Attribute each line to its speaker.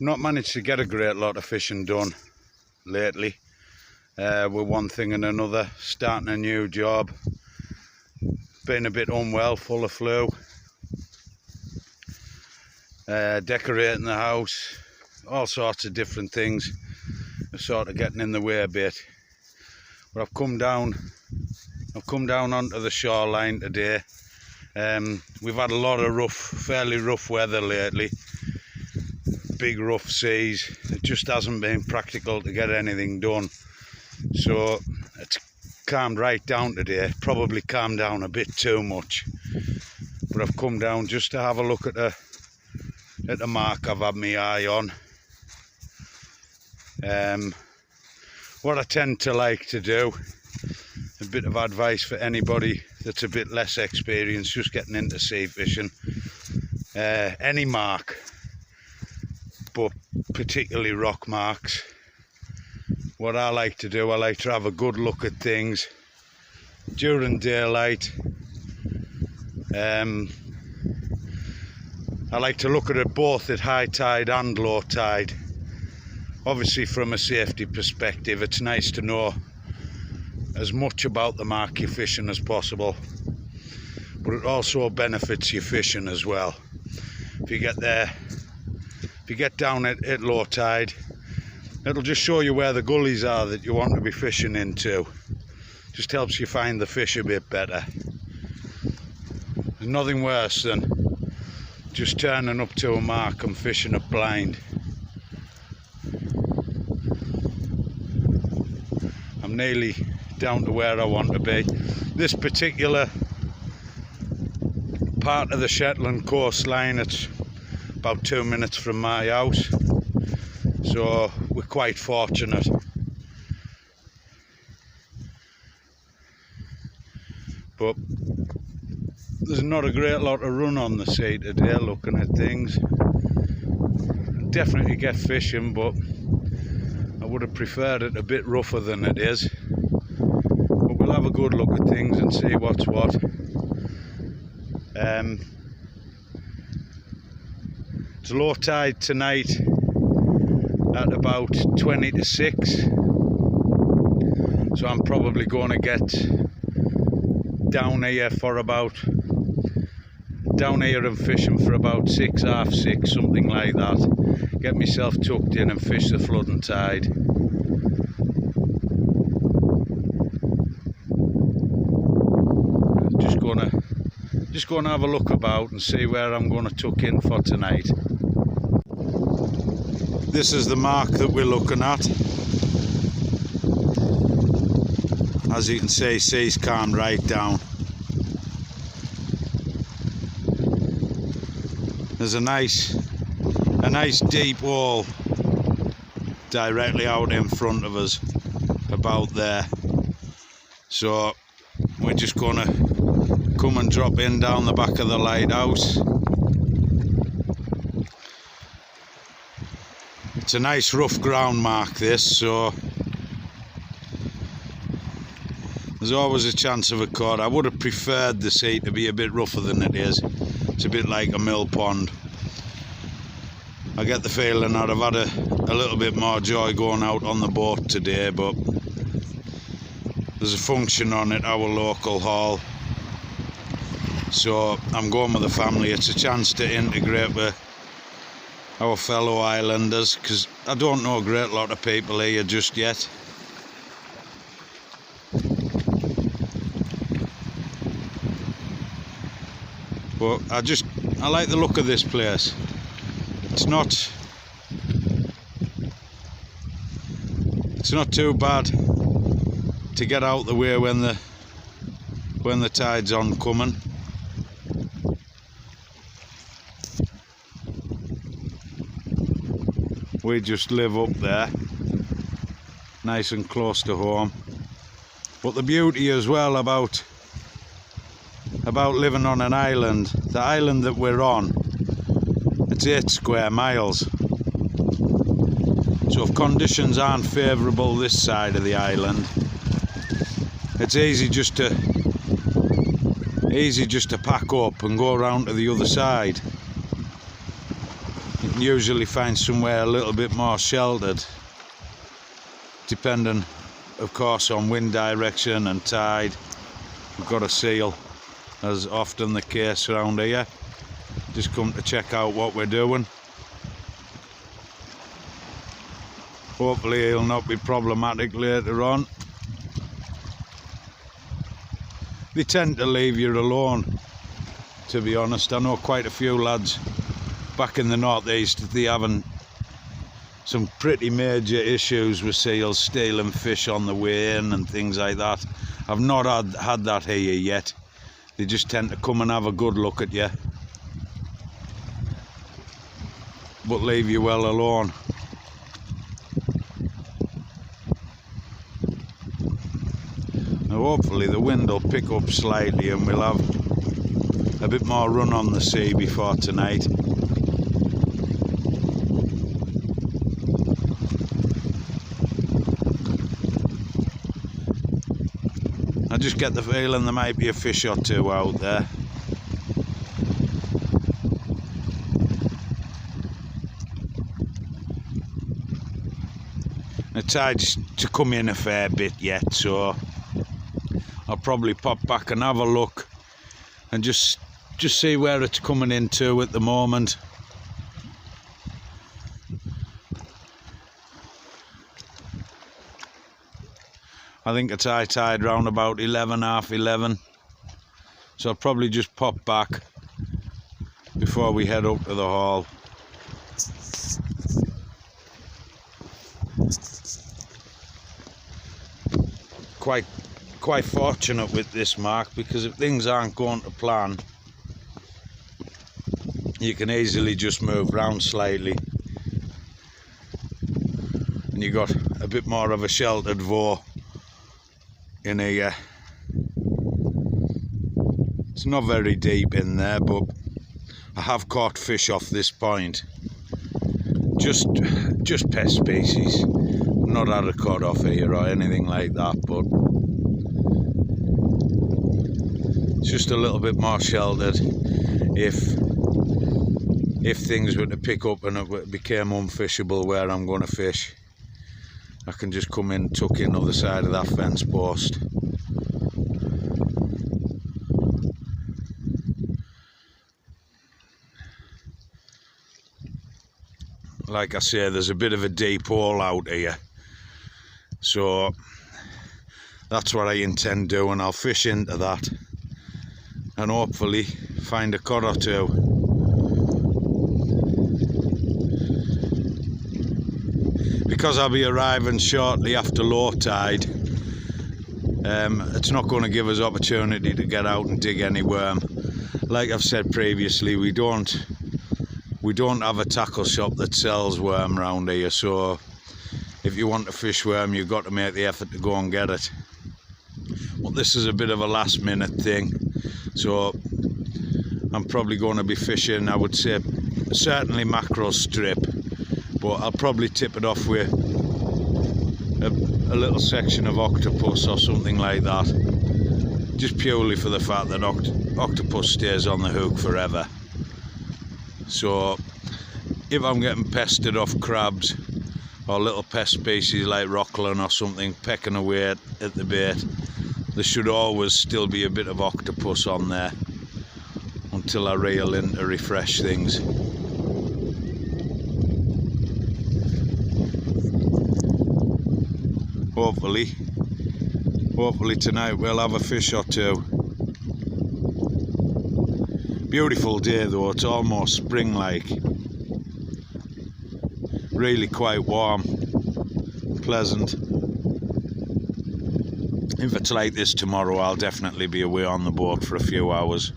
Speaker 1: Not managed to get a great lot of fishing done lately, with one thing and another, starting a new job, being a bit unwell, full of flu, decorating the house, all sorts of different things are sort of getting in the way a bit. But I've come down onto the shoreline today. We've had a lot of fairly rough weather lately, big rough seas. It just hasn't been practical to get anything done, so it's calmed right down today. Probably calmed down a bit too much, but I've come down just to have a look at the mark I've had my eye on. What I tend to like to do, a bit of advice for anybody that's a bit less experienced, just getting into sea fishing, any mark, but particularly rock marks. What I like to do, I like to have a good look at things during daylight. I like to look at it both at high tide and low tide. Obviously, from a safety perspective, it's nice to know as much about the mark you're fishing as possible, but it also benefits your fishing as well. If you get down at low tide, it'll just show you where the gullies are that you want to be fishing into. Just helps you find the fish a bit better. There's nothing worse than just turning up to a mark and fishing it blind. I'm nearly down to where I want to be. This particular part of the Shetland coastline, it's about 2 minutes from my house, so we're quite fortunate. But there's not a great lot to run on the sea today, looking at things. Definitely get fishing, but I would have preferred it a bit rougher than it is. But we'll have a good look at things and see what's what. It's low tide tonight at about 20 to 6, so I'm probably going to get down here and fishing for about 6, half 6, something like that. Get myself tucked in and fish the flooding tide. Just gonna have a look about and see where I'm going to tuck in for tonight. This is the mark that we're looking at. As you can see, sea's calmed right down. There's a nice deep hole directly out in front of us, about there. So we're just gonna come and drop in down the back of the lighthouse. It's a nice rough ground mark, this, so there's always a chance of a cod. I would have preferred the sea to be a bit rougher than it is. It's a bit like a mill pond. I get the feeling I'd have had a little bit more joy going out on the boat today, but there's a function on at our local hall, so I'm going with the family. It's a chance to integrate with our fellow islanders, because I don't know a great lot of people here just yet. But I like the look of this place. It's not too bad to get out the way when the tide's oncoming. We just live up there, nice and close to home. But the beauty as well about living on an island, the island that we're on, it's 8 square miles. So if conditions aren't favourable this side of the island, it's easy just to pack up and go around to the other side. You can usually find somewhere a little bit more sheltered, depending of course on wind direction and tide. We've got a seal, as often the case around here. Just come to check out what we're doing. Hopefully it'll not be problematic later on. They tend to leave you alone, to be honest. I know quite a few lads back in the northeast, they having some pretty major issues with seals stealing fish on the way in and things like that. I've not had that here yet. They just tend to come and have a good look at you, but leave you well alone. Now hopefully the wind will pick up slightly and we'll have a bit more run on the sea before tonight. I just get the feeling there might be a fish or two out there. The tide's to come in a fair bit yet, so I'll probably pop back and have a look and just see where it's coming into at the moment. I think it's high tide round about 11, half 11. So I'll probably just pop back before we head up to the hall. Quite fortunate with this, Mark, because if things aren't going to plan, you can easily just move round slightly and you got a bit more of a sheltered voe in here. It's not very deep in there, but I have caught fish off this point. Just pest species. Not had a cod off here or anything like that, but it's just a little bit more sheltered. If things were to pick up and it became unfishable where I'm going to fish, I can just come in, tuck in other side of that fence post. Like I say, there's a bit of a deep hole out here, so that's what I intend doing. I'll fish into that and hopefully find a cod or two. Because I'll be arriving shortly after low tide, it's not going to give us opportunity to get out and dig any worm. Like I've said previously, we don't have a tackle shop that sells worm around here, so if you want to fish worm, you've got to make the effort to go and get it. Well, this is a bit of a last minute thing, so I'm probably going to be fishing, I would say, certainly mackerel strip, but I'll probably tip it off with a little section of octopus or something like that, just purely for the fact that octopus stays on the hook forever. So if I'm getting pestered off crabs or little pest species like rockland or something pecking away at the bait, there should always still be a bit of octopus on there until I reel in to refresh things. Hopefully tonight we'll have a fish or two. Beautiful day though, it's almost spring-like. Really quite warm, pleasant. If it's like this tomorrow, I'll definitely be away on the boat for a few hours.